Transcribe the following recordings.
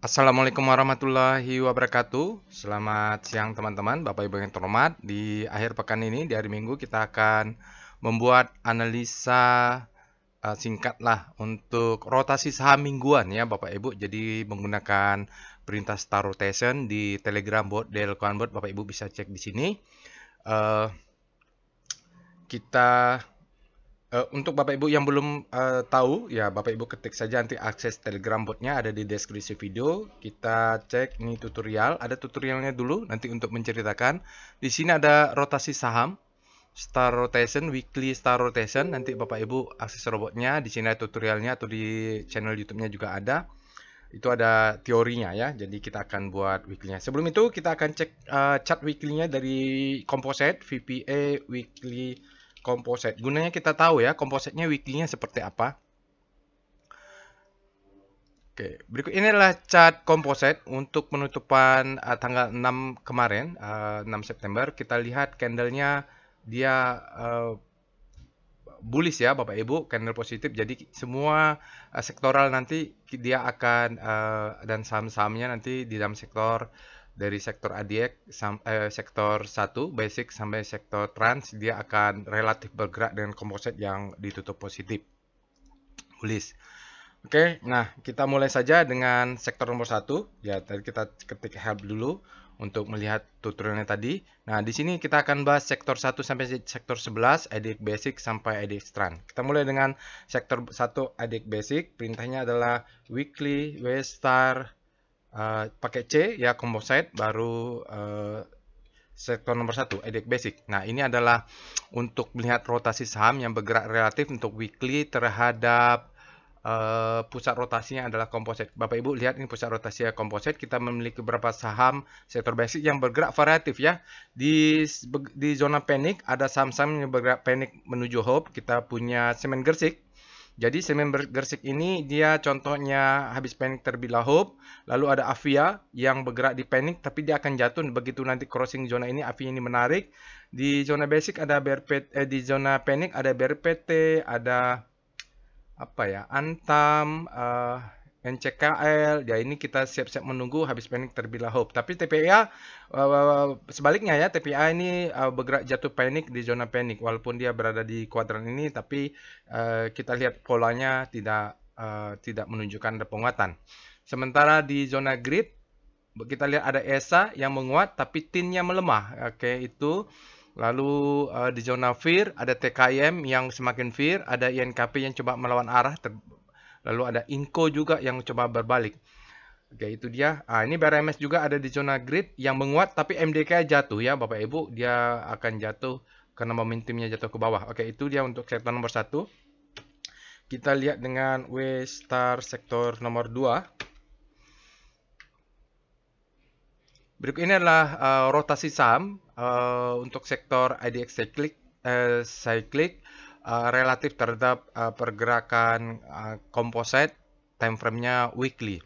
Assalamualaikum warahmatullahi wabarakatuh. Selamat siang teman-teman, Bapak Ibu yang terhormat. Di akhir pekan ini, di hari Minggu, kita akan membuat analisa singkat lah untuk rotasi saham mingguan ya Bapak Ibu. Jadi menggunakan perintah Star Rotation di Telegram bot, Delcoin bot, Bapak Ibu bisa cek di sini. Eh, kita untuk Bapak Ibu yang belum tahu, ya Bapak Ibu ketik saja nanti akses Telegram botnya ada di deskripsi video. Kita cek ini tutorial, ada tutorialnya dulu nanti untuk menceritakan. Di sini ada rotasi saham, Star Rotation, Weekly Star Rotation. Nanti Bapak Ibu akses robotnya, di sini ada tutorialnya atau di channel YouTube-nya juga ada. Itu ada teorinya ya. Jadi kita akan buat weekly-nya. Sebelum itu kita akan cek chart weekly-nya dari Composite, VPA Weekly Composite. Gunanya kita tahu ya, composite-nya weekly-nya seperti apa. Oke, berikut ini adalah chart composite untuk penutupan tanggal 6 kemarin, 6 September. Kita lihat candle-nya dia bullish ya Bapak Ibu, candle positif. Jadi semua sektoral nanti dia akan dan saham-sahamnya nanti di dalam sektor dari sektor ADX sektor 1 basic sampai sektor trans dia akan relatif bergerak dengan komposit yang ditutup positif. Bullish. Oke, nah kita mulai saja dengan sektor nomor satu. Ya, tadi kita ketik help dulu untuk melihat tutorialnya tadi. Nah, di sini kita akan bahas sektor 1 sampai sektor 11, ADX Basic sampai ADX Trend. Kita mulai dengan sektor 1 ADX Basic. Perintahnya adalah weekly W star pakai C ya composite baru sektor nomor 1 ADX Basic. Nah, ini adalah untuk melihat rotasi saham yang bergerak relatif untuk weekly terhadap pusat rotasinya adalah komposit. Bapak Ibu lihat ini pusat rotasi komposit. Kita memiliki beberapa saham sektor basic yang bergerak variatif ya. Di zona panik ada saham-saham yang bergerak panik menuju hope. Kita punya semen gersik. Jadi semen gersik ini dia contohnya habis panik terbilah hope. Lalu ada Avia yang bergerak di panik tapi dia akan jatuh begitu nanti crossing zona ini. Avia ini menarik. Di zona basic ada BRPT, di zona panik ada BRPT, ada apa ya, Antam, NCKL. Ya ini kita siap-siap menunggu habis panik terbilah hope. Tapi TPA sebaliknya ya, TPA ini bergerak jatuh panik di zona panik walaupun dia berada di kuadran ini, tapi kita lihat polanya tidak menunjukkan ada penguatan. Sementara di zona grid kita lihat ada ESA yang menguat tapi TIN-nya melemah. Oke, itu. Lalu di zona fear ada TKM yang semakin fear, ada INKP yang coba melawan arah, lalu ada INCO juga yang coba berbalik. Oke, itu dia. Ini BRMS juga ada di zona grid yang menguat, tapi MDK jatuh ya Bapak Ibu, dia akan jatuh karena momentumnya jatuh ke bawah. Oke, itu dia untuk sektor nomor 1. Kita lihat dengan W star sektor nomor 2. Berikut ini adalah rotasi saham untuk sektor IDX cyclic relatif terhadap pergerakan composite time frame-nya weekly.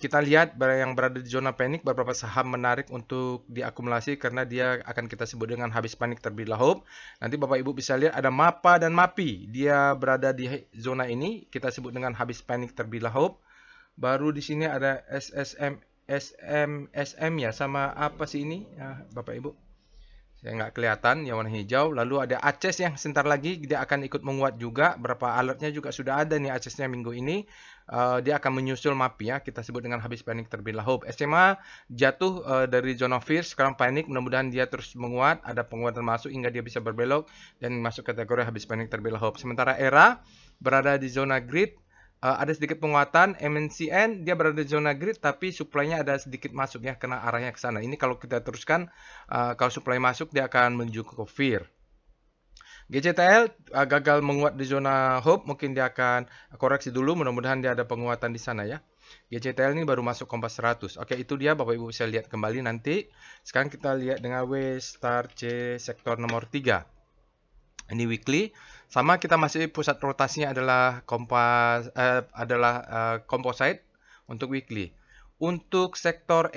Kita lihat yang berada di zona panik beberapa saham menarik untuk diakumulasi karena dia akan kita sebut dengan habis panik terbilah hope. Nanti Bapak Ibu bisa lihat ada MAPA dan MAPI. Dia berada di zona ini kita sebut dengan habis panik terbilah hope. Baru di sini ada SM ya, sama apa sih ini Bapak Ibu? Saya nggak kelihatan yang warna hijau. Lalu ada ACES yang sebentar lagi dia akan ikut menguat juga. Berapa alertnya juga sudah ada nih ACES-nya minggu ini. Dia akan menyusul MAPI ya. Kita sebut dengan habis panik terbilah hope. SMA jatuh dari zona fear, sekarang panik. Mudah-mudahan dia terus menguat. Ada penguatan masuk hingga dia bisa berbelok dan masuk kategori habis panik terbilah hope. Sementara ERA berada di zona grid. Ada sedikit penguatan. MNCN dia berada di zona grid tapi supply-nya ada sedikit masuk ya karena arahnya ke sana. Ini kalau kita teruskan kalau supply masuk dia akan menuju ke fear. GCTL gagal menguat di zona hope, mungkin dia akan koreksi dulu, mudah-mudahan dia ada penguatan di sana ya. GCTL ini baru masuk kompas 100. Oke, itu dia Bapak Ibu bisa lihat kembali nanti. Sekarang kita lihat dengan W star C sektor nomor 3. Ini weekly. Sama kita masih pusat rotasinya adalah composite untuk weekly. Untuk sektor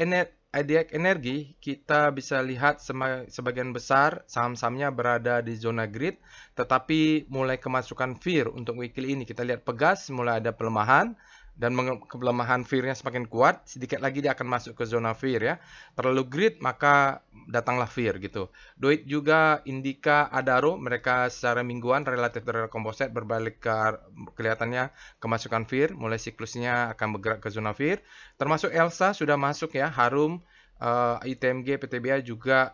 IDX energi, kita bisa lihat sebagian besar saham-sahamnya berada di zona grid, tetapi mulai kemasukan fear untuk weekly ini. Kita lihat Pegas mulai ada pelemahan. dan kelemahan fear-nya semakin kuat, sedikit lagi dia akan masuk ke zona fear ya. Terlalu greed maka datanglah fear gitu. Doit juga, Indika, Adaro, mereka secara mingguan relatif terhadap komposit berbalik ke kelihatannya kemasukan fear, mulai siklusnya akan bergerak ke zona fear. Termasuk Elsa sudah masuk ya, Harum, ITMG, PTBA juga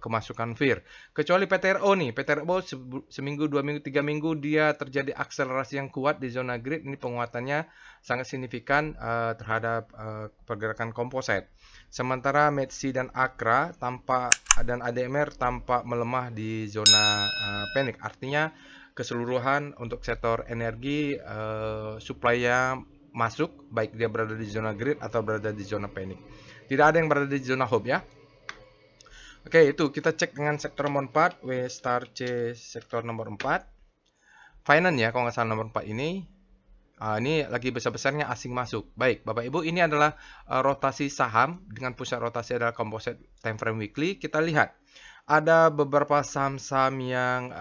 kemasukan fear. Kecuali PTRO nih, PTRO seminggu, 2 minggu, 3 minggu dia terjadi akselerasi yang kuat di zona grid. Ini penguatannya sangat signifikan terhadap pergerakan komposit. Sementara METSI dan AKRA dan ADMR tampak melemah di zona panic. Artinya keseluruhan untuk sektor energi supply-nya masuk, baik dia berada di zona grid atau berada di zona panic. Tidak ada yang berada di zona hope ya. Oke, itu kita cek dengan sektor nomor 4, W star C sektor nomor 4. Finance ya, kalau nggak salah nomor 4 ini. Ini lagi besar-besarnya asing masuk. Baik, Bapak Ibu, ini adalah rotasi saham dengan pusat rotasi adalah composite time frame weekly. Kita lihat ada beberapa saham-saham yang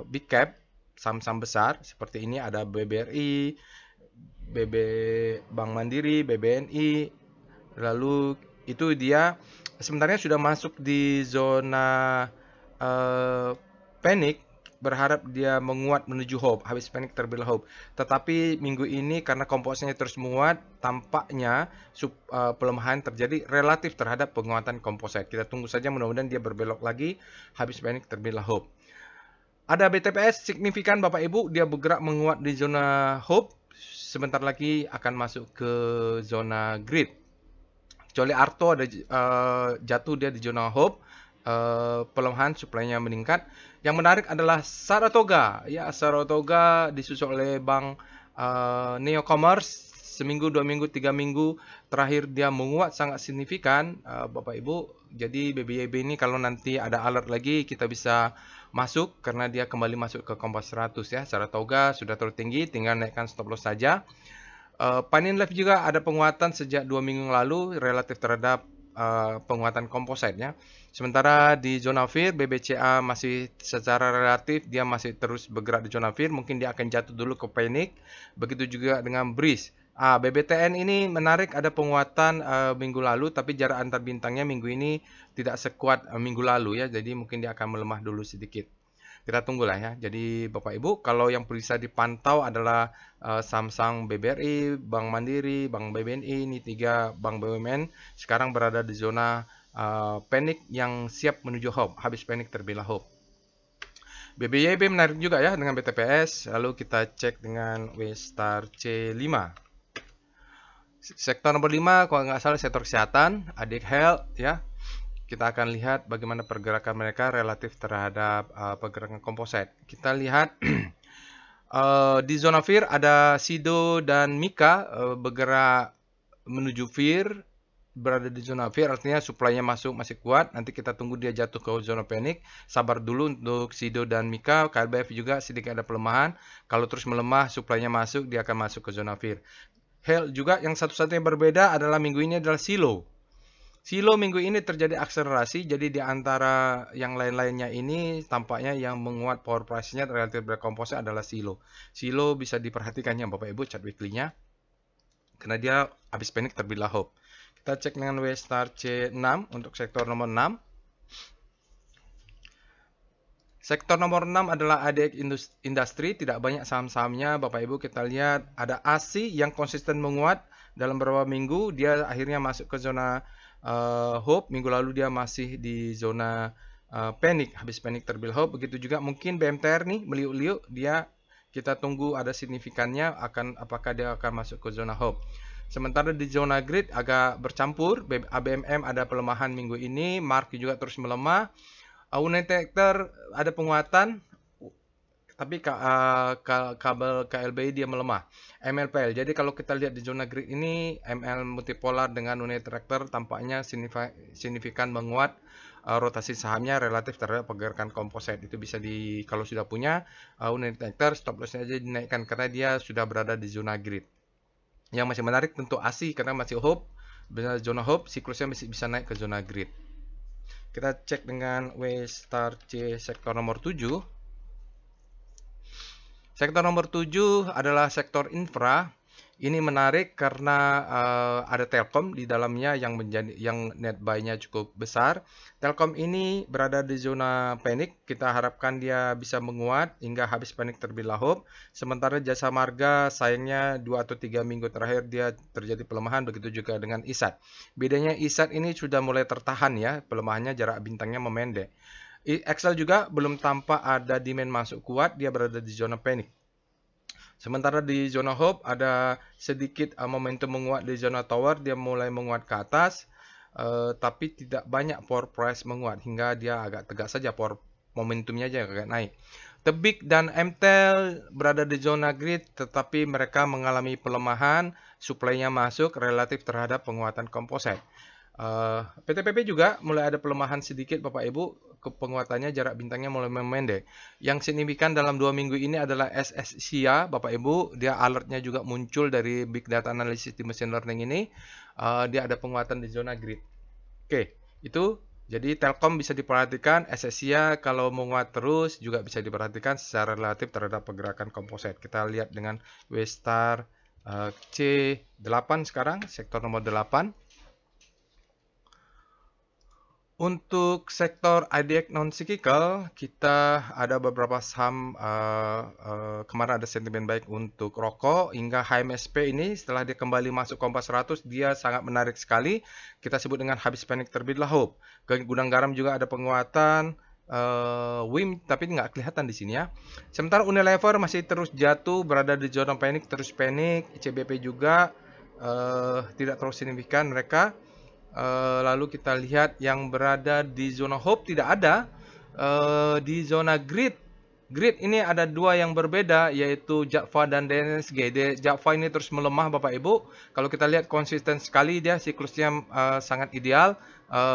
big cap, saham-saham besar seperti ini, ada BBRI, Bank Mandiri, BBNI. Lalu itu dia sebenarnya sudah masuk di zona panic, berharap dia menguat menuju hope, habis panic terbelah hope. Tetapi minggu ini karena kompositnya terus menguat, tampaknya pelemahan terjadi relatif terhadap penguatan komposit. Kita tunggu saja, mudah-mudahan dia berbelok lagi, habis panic terbelah hope. Ada BTPS signifikan Bapak Ibu, dia bergerak menguat di zona hope, sebentar lagi akan masuk ke zona grid. Kecuali Arto ada jatuh dia di zona hope, pelemahan supply-nya meningkat. Yang menarik adalah Saratoga. Ya, Saratoga disusul oleh Bank Neo Commerce. Seminggu, 2 minggu, 3 minggu terakhir dia menguat sangat signifikan, Bapak Ibu. Jadi BBYB ini kalau nanti ada alert lagi kita bisa masuk karena dia kembali masuk ke kompas 100 ya. Saratoga sudah terlalu tinggi, tinggal naikkan stop loss saja. Panin Life juga ada penguatan sejak 2 minggu lalu relatif terhadap penguatan kompositnya. Sementara di zona fear, BBCA masih secara relatif dia masih terus bergerak di zona fear. Mungkin dia akan jatuh dulu ke panic. Begitu juga dengan Breeze. BBTN ini menarik, ada penguatan minggu lalu, tapi jarak antar bintangnya minggu ini tidak sekuat minggu lalu ya. Jadi mungkin dia akan melemah dulu sedikit. Kita tunggulah ya. Jadi Bapak Ibu, kalau yang bisa dipantau adalah saham-saham BBRI, Bank Mandiri, Bank BBNI, ini 3 bank BUMN sekarang berada di zona panic yang siap menuju hope, habis panic terbelah hope. BBYB menarik juga ya dengan BTPS. Lalu kita cek dengan W star C5. Sektor nomor 5 kalau nggak salah sektor kesehatan, Adik Health ya. Kita akan lihat bagaimana pergerakan mereka relatif terhadap pergerakan komposit. Kita lihat di zona fear ada Sido dan Mika bergerak menuju fear, berada di zona fear, artinya supply-nya masuk masih kuat. Nanti kita tunggu dia jatuh ke zona panic. Sabar dulu untuk Sido dan Mika. KLBF juga sedikit ada pelemahan. Kalau terus melemah, supply-nya masuk, dia akan masuk ke zona fear. Health juga yang satu-satunya berbeda adalah minggu ini adalah Silo. Silo minggu ini terjadi akselerasi, jadi di antara yang lain-lainnya ini tampaknya yang menguat power price-nya relatif berkomposit adalah Silo. Silo bisa diperhatikannya Bapak Ibu chart weekly-nya, karena dia habis panic terbelah hope. Kita cek dengan W star C6 untuk sektor nomor 6. Sektor nomor 6 adalah ADX Industri, tidak banyak saham-sahamnya Bapak Ibu. Kita lihat ada ASI yang konsisten menguat dalam beberapa minggu, dia akhirnya masuk ke zona hope. Minggu lalu dia masih di zona panic, habis panic terbelah hope. Begitu juga mungkin BMTR nih meliuk-liuk, dia kita tunggu ada signifikannya apakah dia akan masuk ke zona hope. Sementara di zona grid agak bercampur, ABMM ada pelemahan minggu ini, Mark juga terus melemah. Unitector ada penguatan, tapi kabel KLBI dia melemah. MLPL. Jadi kalau kita lihat di zona grid ini, ML multipolar dengan Unitector tampaknya signifikan menguat rotasi sahamnya relatif terhadap pergerakan komposit. Itu bisa kalau sudah punya Unitector, stop loss-nya aja dinaikkan karena dia sudah berada di zona grid. Yang masih menarik tentu ASI karena masih hope, zona hope, siklusnya masih bisa naik ke zona grid. Kita cek dengan W star C sektor nomor 7. Sektor nomor 7 adalah sektor infra. Ini menarik karena ada Telkom di dalamnya yang netbuy-nya cukup besar. Telkom ini berada di zona panik. Kita harapkan dia bisa menguat hingga habis panik terlebih dahulu. Sementara Jasa Marga sayangnya 2 atau 3 minggu terakhir dia terjadi pelemahan, begitu juga dengan ISAT. Bedanya ISAT ini sudah mulai tertahan ya, pelemahannya jarak bintangnya memendek. Excel juga belum tampak ada demand masuk kuat, dia berada di zona panik. Sementara di zona hope ada sedikit momentum menguat di zona tower, dia mulai menguat ke atas, tapi tidak banyak power price menguat hingga dia agak tegak saja, power momentumnya aja agak naik. Tebik dan MTEL berada di zona grid, tetapi mereka mengalami pelemahan, supply-nya masuk relatif terhadap penguatan komposit. PTPP juga mulai ada pelemahan sedikit Bapak Ibu, penguatannya jarak bintangnya mulai memendek. Yang signifikan dalam 2 minggu ini adalah SSCIA Bapak Ibu, dia alertnya juga muncul dari Big Data Analysis di Machine Learning ini, dia ada penguatan di zona grid. Oke, itu jadi Telkom bisa diperhatikan, SSCIA kalau menguat terus juga bisa diperhatikan secara relatif terhadap pergerakan komposit. Kita lihat dengan W-Star C8 sekarang, sektor nomor 8. Untuk sektor IDX non-cyclical, kita ada beberapa saham, kemarin ada sentimen baik untuk rokok, hingga HMSP ini setelah dia kembali masuk Kompas 100, dia sangat menarik sekali. Kita sebut dengan habis panik terlebih dahulu. Ke gudang garam juga ada penguatan, WIM, tapi nggak kelihatan di sini ya. Sementara Unilever masih terus jatuh, berada di zona panik, terus panik. CBP juga tidak terlalu signifikan mereka. Lalu kita lihat yang berada di zona hope tidak ada. Di zona grid, ini ada dua yang berbeda, yaitu Java dan DNSG. Java ini terus melemah Bapak Ibu. Kalau kita lihat konsisten sekali dia, siklusnya sangat ideal.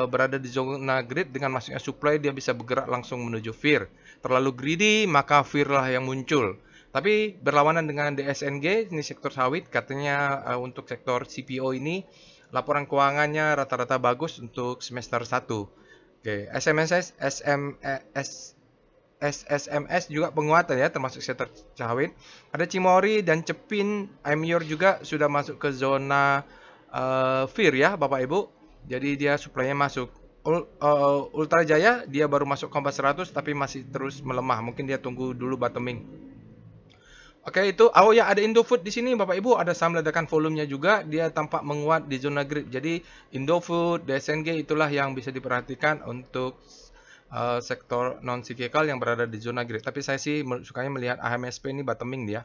Berada di zona grid, dengan masuknya supply dia bisa bergerak langsung menuju fear. Terlalu greedy maka fear lah yang muncul. Tapi berlawanan dengan DSNG, ini sektor sawit, katanya untuk sektor CPO ini laporan keuangannya rata-rata bagus untuk semester 1. Oke, SSMS juga penguatan ya, termasuk sektor sawit. Ada Cimory dan Cepin, Amyor juga sudah masuk ke zona fear ya Bapak Ibu. Jadi dia supply-nya masuk. Ultra Jaya dia baru masuk Kompas 100 tapi masih terus melemah. Mungkin dia tunggu dulu bottoming. Oke, itu ya, ada Indofood di sini Bapak Ibu, ada saham ledakan volumenya juga, dia tampak menguat di zona grid. Jadi Indofood, DSNG itulah yang bisa diperhatikan untuk sektor non cyclical yang berada di zona grid. Tapi saya sih sukanya melihat AHMSP ini bottoming dia.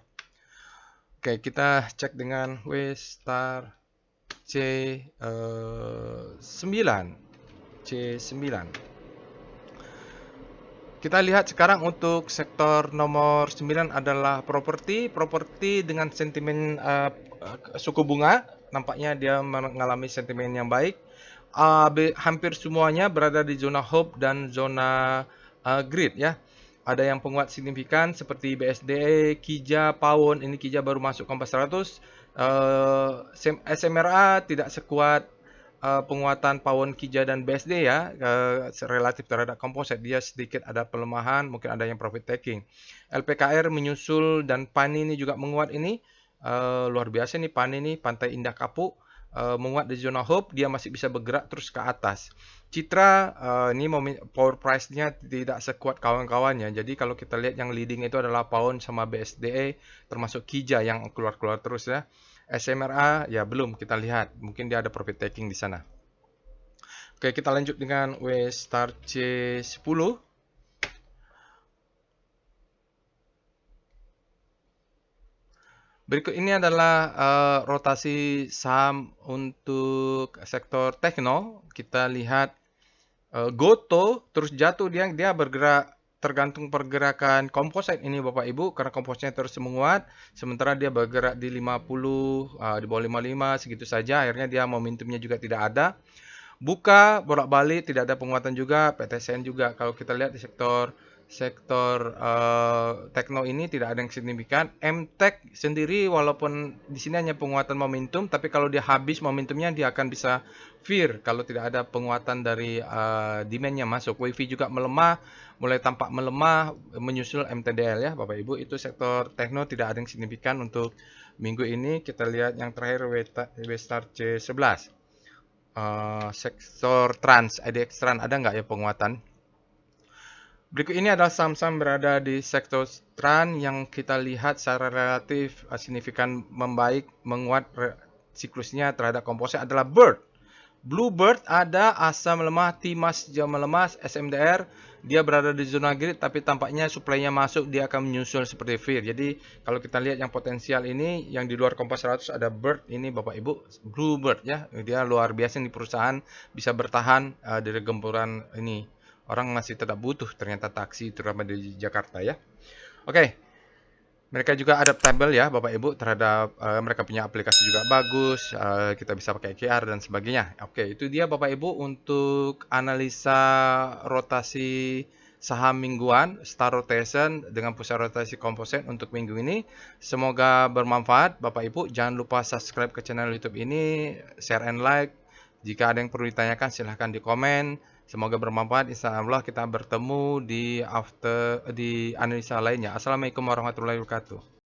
Oke, kita cek dengan W-Star C9. Kita lihat sekarang untuk sektor nomor 9 adalah properti. Properti dengan sentimen suku bunga, nampaknya dia mengalami sentimen yang baik. Hampir semuanya berada di zona hope dan zona grid ya. Ada yang penguat signifikan seperti BSDE, Kija, Pawon. Ini Kija baru masuk Kompas 100. SMRA tidak sekuat penguatan Pawon, Kija dan BSD ya, relatif terhadap komposit dia sedikit ada pelemahan, mungkin ada yang profit taking. LPKR menyusul dan PAN ini juga menguat ini, luar biasa nih PAN ini, Pantai Indah Kapuk, menguat di zona hope, dia masih bisa bergerak terus ke atas. Citra ini power price-nya tidak sekuat kawan-kawannya, jadi kalau kita lihat yang leading itu adalah Pawon sama BSDE, termasuk Kija yang keluar-keluar terus ya. SMRA ya belum, kita lihat mungkin dia ada profit taking di sana. Oke, kita lanjut dengan W-Star C10. Berikut ini adalah rotasi saham untuk sektor tekno. Kita lihat Goto terus jatuh, dia bergerak tergantung pergerakan komposit ini Bapak Ibu, karena kompositnya terus menguat, sementara dia bergerak di 50, di bawah 55 segitu saja, akhirnya dia momentumnya juga tidak ada. Buka bolak-balik tidak ada penguatan juga, PTSN juga. Kalau kita lihat di sektor tekno ini tidak ada yang signifikan. MTech sendiri walaupun di sini hanya penguatan momentum, tapi kalau dia habis momentumnya dia akan bisa fear kalau tidak ada penguatan dari demand-nya masuk. WiFi juga melemah, mulai tampak melemah menyusul MTDL ya Bapak Ibu. Itu sektor tekno tidak ada yang signifikan untuk Minggu ini kita lihat yang terakhir W-Star C11. Sektor Trans, IDX Trans ada nggak ya penguatan? Berikut ini adalah saham-saham berada di sektor Trans yang kita lihat secara relatif signifikan membaik, menguat siklusnya terhadap komposit adalah Bird. Bluebird ada, asa melemah, Timas juga melemah, SMDR dia berada di zona grid tapi tampaknya supply-nya masuk, dia akan menyusul seperti FIR. Jadi kalau kita lihat yang potensial ini yang di luar Kompas 100 ada Bird ini Bapak Ibu, Bluebird ya. Dia luar biasa di perusahaan bisa bertahan dari gempuran ini. Orang masih tetap butuh ternyata taksi terutama di Jakarta ya. Oke. Mereka juga adaptable ya Bapak Ibu terhadap mereka punya aplikasi juga bagus, kita bisa pakai QR dan sebagainya. Oke, itu dia Bapak Ibu untuk analisa rotasi saham mingguan, Star Rotation dengan pusat rotasi komposit untuk minggu ini. Semoga bermanfaat Bapak Ibu. Jangan lupa subscribe ke channel YouTube ini, share and like. Jika ada yang perlu ditanyakan silahkan di komen. Semoga bermanfaat. Insyaallah kita bertemu di analisa lainnya. Assalamualaikum warahmatullahi wabarakatuh.